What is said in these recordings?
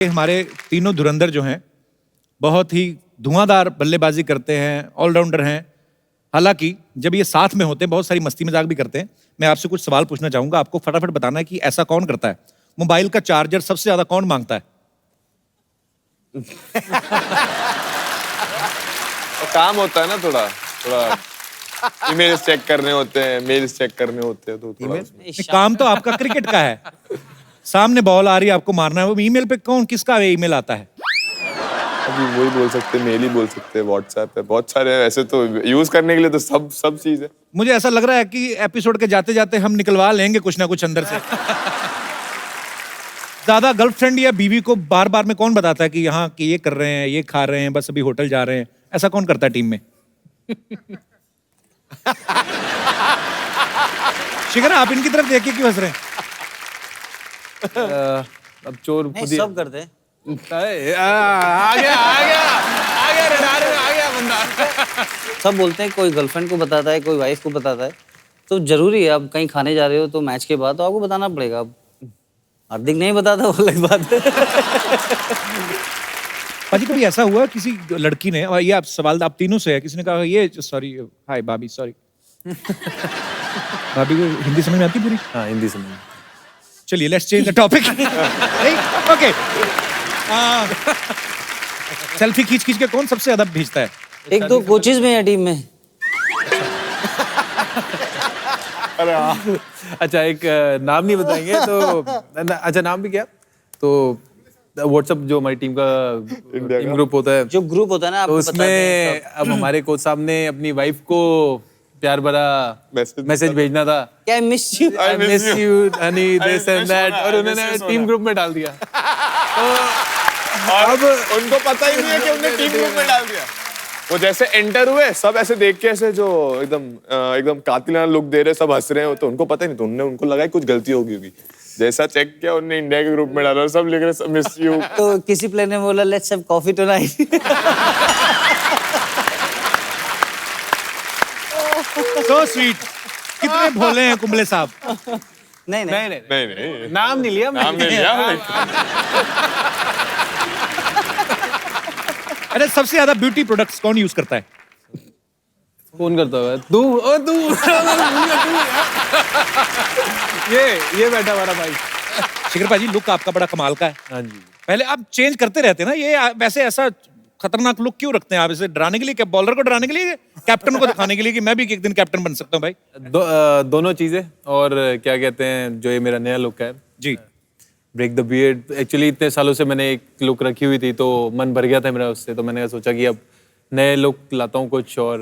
हमारे तीनों धुरंधर जो हैं बहुत ही धुआंधार बल्लेबाजी करते हैं, ऑलराउंडर हैं। हालांकि जब ये साथ में होते हैं बहुत सारी मस्ती मजाक भी करते हैं। मैं आपसे कुछ सवाल पूछना चाहूंगा, आपको फटाफट बताना है कि ऐसा कौन करता है। मोबाइल का चार्जर सबसे ज्यादा कौन मांगता है? काम होता है ना, थोड़ा थोड़ा ईमेल्स चेक करने होते हैं, मेल्स चेक करने होते हैं, तो थोड़ा काम तो आपका क्रिकेट का है, सामने बॉल आ रही है, आपको मारना है। वो ईमेल पे कौन किसका ईमेल आता है? अभी वही बोल सकते हैं, मेल ही बोल सकते हैं, व्हाट्सएप है, बहुत सारे हैं ऐसे तो यूज करने के लिए तो सब चीज है। मुझे ऐसा लग रहा है कि एपिसोड के जाते जाते हम निकलवा लेंगे कुछ ना कुछ अंदर से। ज्यादा गर्लफ्रेंड या बीवी को बार बार में कौन बताता है कि यहाँ कि ये कर रहे हैं, ये खा रहे हैं, बस अभी होटल जा रहे हैं? ऐसा कौन करता है टीम में? शिखर, आप इनकी तरफ देख के क्यों हंस रहे हैं? अब चोर खुद ही सब करते हैं। आ गया रडार में आ गया बंदा। सब बोलते हैं, कोई गर्लफ्रेंड को बताता है, कोई वाइफ को बताता है। तो जरूरी है, अब कहीं खाने जा रहे हो तो मैच के बाद तो आपको बताना पड़ेगा। अब हार्दिक नहीं बताता, वो अलग बात है। पाजी, कभी ऐसा हुआ किसी लड़की ने, और ये आप सवाल आप तीनों से है, किसी ने कहा ये सॉरी, हाय भाभी, सॉरी। भाभी को हिंदी समझ में आती पूरी? हाँ, हिंदी समझ। चलिए let's change the topic. Okay, selfie खींच खींच के कौन सबसे ज्यादा भेजता है? एक दो कोचेज में है टीम में। अच्छा, एक नाम नहीं बताएंगे तो अच्छा, नाम भी क्या तो व्हाट्सएप जो हमारी टीम का टीम ग्रुप होता है, जो ग्रुप होता है ना, तो आपको बताते उसमें हैं सब। अब हमारे कोच साहब ने अपनी वाइफ को प्यार भरा मैसेज भेजना था। क्या I miss you? I miss you, honey, this and that, और उन्होंने टीम ग्रुप में डाल दिया। अब उनको पता ही नहीं है कि उन्होंने टीम ग्रुप में डाल दिया। वो जैसे एंटर हुए, सब ऐसे देख के ऐसे जो एकदम कातिलाना लुक दे रहे, सब हंस रहे हैं, तो उनको पता ही नहीं, तो उनको लगा कुछ गलती होगी होगी। जैसा चेक किया उन्होंने इंडिया के ग्रुप में डाला, सब लिख रहे मिस यू। तो किसी प्लेयर ने बोला let's have coffee tonight. So sweet। कितने भोले हैं कुंबले साहब। नहीं नहीं नहीं नाम नहीं लिया, नाम नहीं लिया। अरे सबसे ज्यादा ब्यूटी प्रोडक्ट्स कौन यूज करता है? कौन करता है? तू ये बैठा हमारा भाई। शिखर पाजी, लुक आपका बड़ा कमाल का है। हाँ जी। पहले आप चेंज करते रहते हैं ना, ये वैसे ऐसा खतरनाक लुक क्यों रखते हैं आप? इसे डराने के लिए क्या, बॉलर को डराने के लिए, कैप्टन को दिखाने के लिए कि मैं भी एक दिन कैप्टन बन सकता हूँ भाई? दोनों चीजें। और क्या कहते हैं, जो ये मेरा नया लुक है जी, ब्रेक द बियर्ड, एक्चुअली इतने सालों से मैंने एक लुक रखी हुई थी, तो मन भर गया था मेरा उससे, तो मैंने सोचा कि अब नए लुक लाता हूँ कुछ, और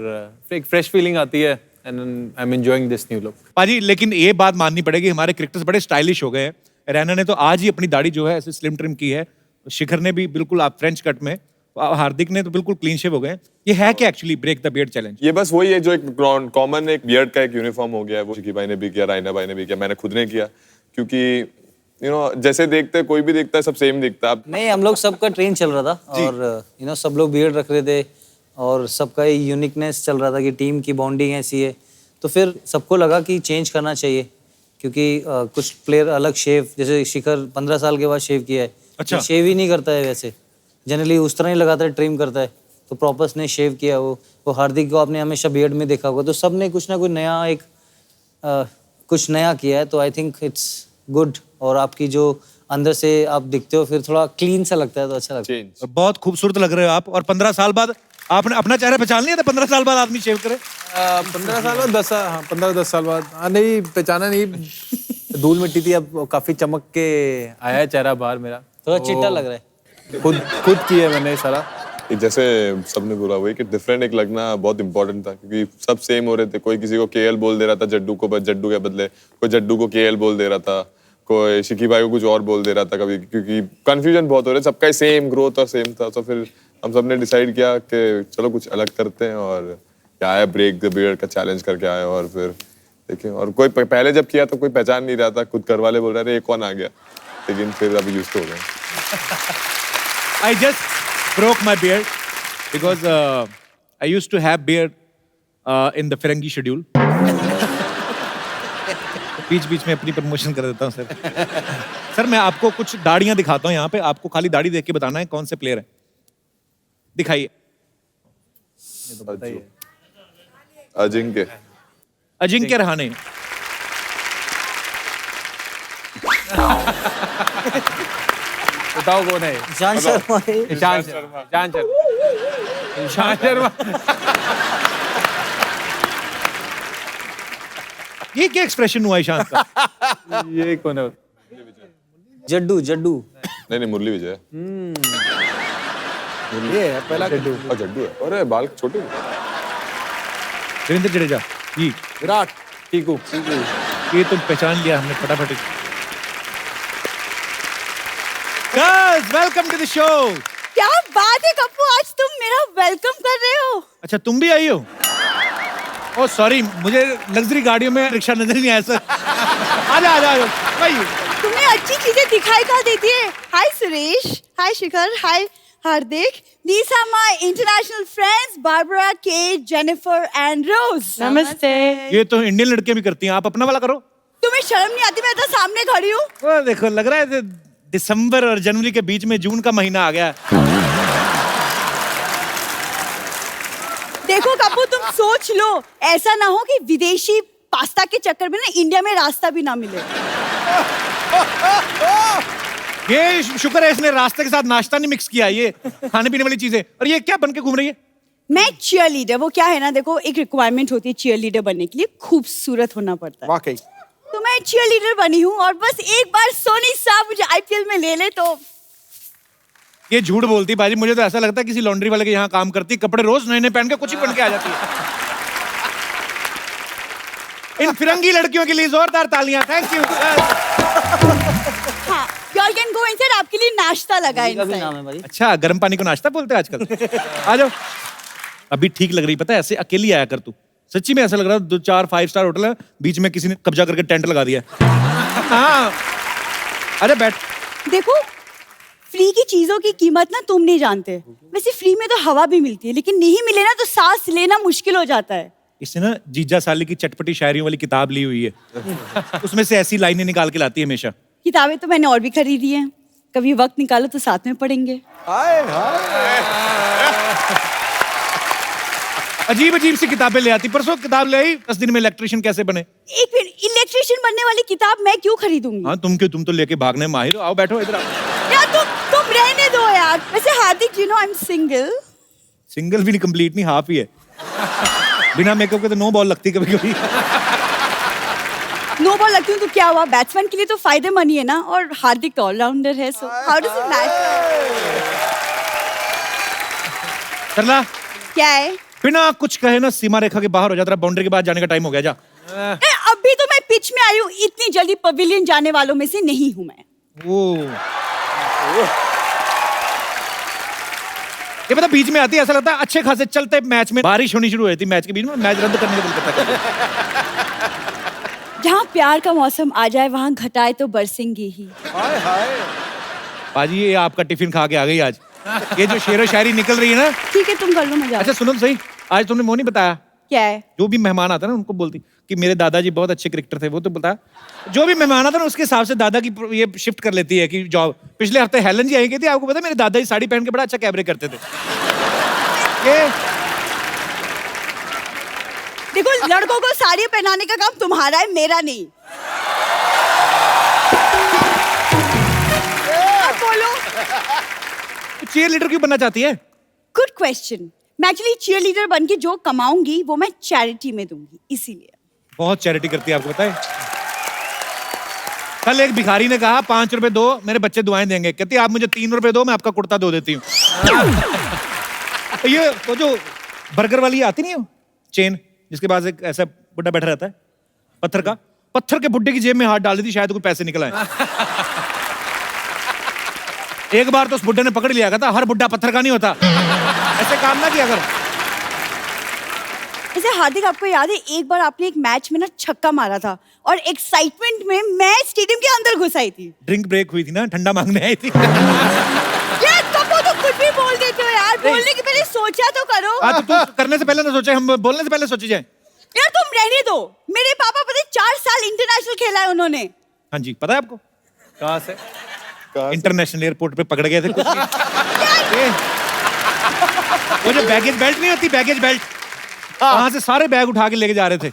एक फ्रेश फीलिंग आती है, and I am enjoying this new look. पाजी लेकिन ये बात माननी पड़ेगी, हमारे क्रिकेटर्स बड़े स्टाइलिश हो गए हैं। रैना ने तो आज ही अपनी दाढ़ी जो है ऐसे स्लिम ट्रिम की है, शिखर ने भी बिल्कुल आप फ्रेंच कट में, हार्दिक ने तो बिल्कुल क्लीन शेव हो गए। ये है क्या actually break the beard challenge? ये बस वही है जो एक कॉमन एक बियर्ड का एक यूनिफॉर्म हो गया है। वो शिकी भाई ने भी किया, रायना भाई ने भी किया, मैंने खुद ने किया, क्योंकि जैसे देखते हैं, कोई भी देखता है, सब सेम दिखता है। नहीं, हम लोग सबका ट्रेन चल रहा था, और सब लोग बियर्ड रख रहे थे, और सबका यूनिकनेस चल रहा था कि टीम की बॉन्डिंग ऐसी है। तो फिर सबको लगा कि चेंज करना चाहिए, क्योंकि कुछ प्लेयर अलग शेव, जैसे शिखर 15 साल के बाद शेव किया है। अच्छा। शेव ही नहीं करता है वैसे, जनरली उस तरह ही लगाता है, ट्रिम करता है। तो प्रॉपर्स ने शेव किया। वो हार्दिक को आपने हमेशा बियर्ड में देखा होगा। तो सब ने कुछ ना कुछ नया कुछ नया किया है, तो आई थिंक इट्स गुड। और आपकी जो अंदर से आप दिखते हो, फिर थोड़ा क्लीन सा लगता है, तो अच्छा लगता है। बहुत खूबसूरत लग रहे हो आप। और 15 साल बाद आपने अपना चेहरा पहचान लिया था? 15 साल बाद आदमी शेव करे? 15 साल बाद 10 साल बाद, हाँ, नहीं पहचाना नहीं, धूल मिट्टी थी, अब काफी चमक के आया है चेहरा बाहर मेरा, थोड़ा चिट्टा लग रहा है। खुद किया मैंने सारा। जैसे सबने बोला वही कि डिफरेंट एक लगना बहुत इंपॉर्टेंट था, क्योंकि सब सेम हो रहे थे। कोई किसी को केएल बोल दे रहा था जड्डू को, जड्डू के बदले कोई जड्डू को केएल बोल दे रहा था, कोई शिकी भाई को कुछ और बोल दे रहा था कभी, क्योंकि कंफ्यूजन बहुत हो रहा है। सबका सेम ग्रोथ और सेम था, तो फिर हम सब ने डिसाइड किया कि चलो कुछ अलग करते हैं, और क्या है ब्रेक द बियर्ड का चैलेंज करके आए। और फिर देखिए, और कोई पहले जब किया तो कोई पहचान नहीं रहा था, खुद घर वाले बोल रहे थे ये कौन आ गया, लेकिन फिर अभी यूज्ड हो गए। I just broke my beard because I used to have beard in the Ferengi schedule. बीच बीच में अपनी प्रमोशन कर देता हूँ सर। सर मैं आपको कुछ दाढ़ियां दिखाता हूँ यहाँ पे, आपको खाली दाढ़ी देख के बताना है कौन से प्लेयर है। दिखाइए। अजिंक्य। अजिंक्य रहाणे। बताओ कौन है? ईशांत शर्मा है। ईशांत शर्मा। ईशांत शर्मा। ये क्या एक्सप्रेशन हुआ ईशांत का? ये कौन है? जड्डू जड्डू। नहीं नहीं, मुरली विजय। ये है पहला जड्डू। जड्डू है। अरे बाल छोटे। रविंद्र जडेजा जी। विराट। टीकू। ये तो पहचान लिया हमने फटाफट। Girls welcome to the show. क्या बात है कप्पू, आज तुम मेरा वेलकम कर रहे हो। अच्छा तुम भी आई हो? ओह सॉरी, मुझे लग्जरी गाड़ियों में रिक्शा नजर नहीं आया सर। आजा आजा आजा भाई। तुम्हें अच्छी चीजें दिखाई कहाँ देती है। हाय सुरेश, हाय शिखर, हाय हार्दिक। These are my international friends, Barbara, Kate, Jennifer and Rose. नमस्ते। ये तो इंडियन लड़कियां भी करती हैं, आप अपना वाला करो। तुम्हें शर्म नहीं आती? मैं तो सामने खड़ी हूँ। वो देखो लग रहा है दिसंबर और जनवरी के बीच में जून का महीना आ गया। देखो कप्पू, तुम सोच लो, ऐसा ना हो कि विदेशी पास्ता के चक्कर में ना इंडिया में रास्ता भी ना मिले। ये शुक्र है इसने रास्ते के साथ नाश्ता नहीं मिक्स किया, ये खाने पीने वाली चीजें। और ये क्या बन के घूम रही है? मैं चीयर लीडर, वो क्या है ना, देखो एक रिक्वायरमेंट होती है चीयर लीडर बनने के लिए, खूबसूरत होना पड़ता है। वाकई। तो मैं चीयर लीडर बनी हूँ और बस एक बार सोनी साहब मुझे आईपीएल में ले ले तो। ये झूठ बोलती बाजी, मुझे तो ऐसा लगता है किसी लॉन्ड्री वाले के यहाँ काम करती, कपड़े रोज नए नए पहन के कुछ ही बन के आ जाती है। इन फिरंगी लड़कियों के लिए जोरदार तालियां। Thank you. हाँ, y'all can go inside, आपके लिए नाश्ता लगा है का भी inside। नाम है भाई। अच्छा गर्म पानी को नाश्ता बोलते हैं आजकल। आ जाओ। अभी ठीक लग रही, पता है ऐसे अकेली आया कर तू। सच्ची में ऐसा लग रहा है 2-4 5 स्टार होटल है, बीच में किसी ने कब्जा करके टेंट लगा दिया। हाँ अरे बैठ। देखो, फ्री की चीजों की कीमत ना तुम नहीं जानते। वैसे फ्री में तो हवा भी मिलती है, लेकिन नहीं मिले ना तो सांस लेना मुश्किल हो जाता है। इसने ना जीजा साली की चटपटी शायरियों वाली किताब ली हुई है, उसमें से ऐसी लाइनें निकाल के लाती है हमेशा। किताबें तो मैंने और भी खरीदी हैं, कभी वक्त निकालो तो साथ में पढ़ेंगे। अजीब अजीब सी किताबें ले आती। परसों किताब ले आई 10 दिन में इलेक्ट्रिशियन कैसे बने। एक मिनट, इलेक्ट्रिशियन बनने वाली किताब मैं क्यों खरीदूंगी? हाँ तुम क्यों, तुम तो लेके भागने में माहिर हो। आओ बैठो इधर। यार तुम रहने दो यार। वैसे Hardik, you know I am single. Single भी नहीं, कंप्लीट नहीं, हाफ ही है। बिना मेकअप के तो नो बॉल लगती कभी कभी। नो बॉल लगती हूँ तो क्या हुआ, बैट्समैन के लिए तो फायदेमंद ही है ना। और हार्दिक तो ऑलराउंडर है, so how does it matter? Sarla क्या है? बिना कुछ कहे ना सीमा रेखा के बाहर हो जाता, बाउंड्री के बाद जाने का टाइम हो गया। जा। अभी तो मैं पिच में आई हूँ, इतनी जल्दी पवेलियन जाने वालों में से नहीं हूँ मैं। ये पता बीच में आती है, ऐसा लगता है अच्छे खासे चलते मैच में बारिश होनी शुरू हुई थी, मैच के बीच में मैच रद्द करने का दिल करता है। जहाँ प्यार का मौसम आ जाए वहाँ घटाए तो बरसेंगी ही। बाजी ये आपका टिफिन खा के आ गई आज। ये जो शेरो शायरी निकल रही है ना। ठीक है, तुम कर लो, मजा। अच्छा सुनो तो सही, आज तुमने वो नहीं बताया। क्या है? जो भी मेहमान आता ना उनको बोलती कि मेरे दादाजी बहुत अच्छे क्रिकेटर थे, वो तो बताया। जो भी मेहमान आता ना उसके हिसाब से दादा की ये शिफ्ट कर लेती है कि जॉब। पिछले हफ्ते हेलन जी आई गई थी, आपको पता है मेरे दादाजी साड़ी पहन के बड़ा अच्छा कैबरे करते थे। ये देखो, लड़कों को साड़ी पहनाने का काम तुम्हारा है, मेरा नहीं। अब बोलो। चीयर लीडर क्यों बनना चाहती है? Good question. मैं एक्चुअली चीयर लीडर बन के जो कमाऊंगी वो मैं चैरिटी में दूंगी, इसीलिए। बहुत चैरिटी करती है, आपको पता है। कल एक भिखारी ने कहा 5 रुपए दो, मेरे बच्चे दुआएं देंगे। कहती आप मुझे 3 रुपए दो, मैं आपका कुर्ता धो देती हूँ। ये वो जो बर्गर वाली आती नहीं है चेन, जिसके पास एक ऐसा बुड्ढा बैठा रहता है पत्थर का, पत्थर के बुड्ढे की जेब में हाथ डाल देती, शायद कुछ पैसे निकल आए। एक बार तो उस बुड्ढे ने पकड़ लिया था, हर बुड्ढा पत्थर का नहीं होता। ऐसे काम ना किया करो। वैसे हार्दिक, आपको याद है एक बार आपने एक मैच में ना छक्का मारा था और एक्साइटमेंट में मैं स्टेडियम के अंदर घुस आई थी। ड्रिंक ब्रेक हुई थी ना, ठंडा मांगने आई थी। यार कपो तो कुछ भी बोल देते हो यार, बोलने के पहले सोचा तो करो। हाँ तो तू करने से पहले ना सोचे, हम बोलने से पहले सोची जाए। यार तुम रहने दो। मेरे पापा पता है 4 साल इंटरनेशनल खेला है उन्होंने। हाँ जी, पता है आपको? कहाँ से? इंटरनेशनल एयरपोर्ट पे पकड़ गए थे कुछ नहीं। वो जो बैगेज बेल्ट नहीं होती, बैगेज बेल्ट, वहां से सारे बैग उठा के लेके जा रहे थे।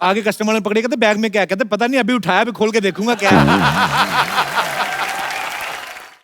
आगे कस्टमर ने पकड़े, कहते बैग में क्या? कहते पता नहीं, अभी उठाया, अभी खोल के देखूंगा क्या है।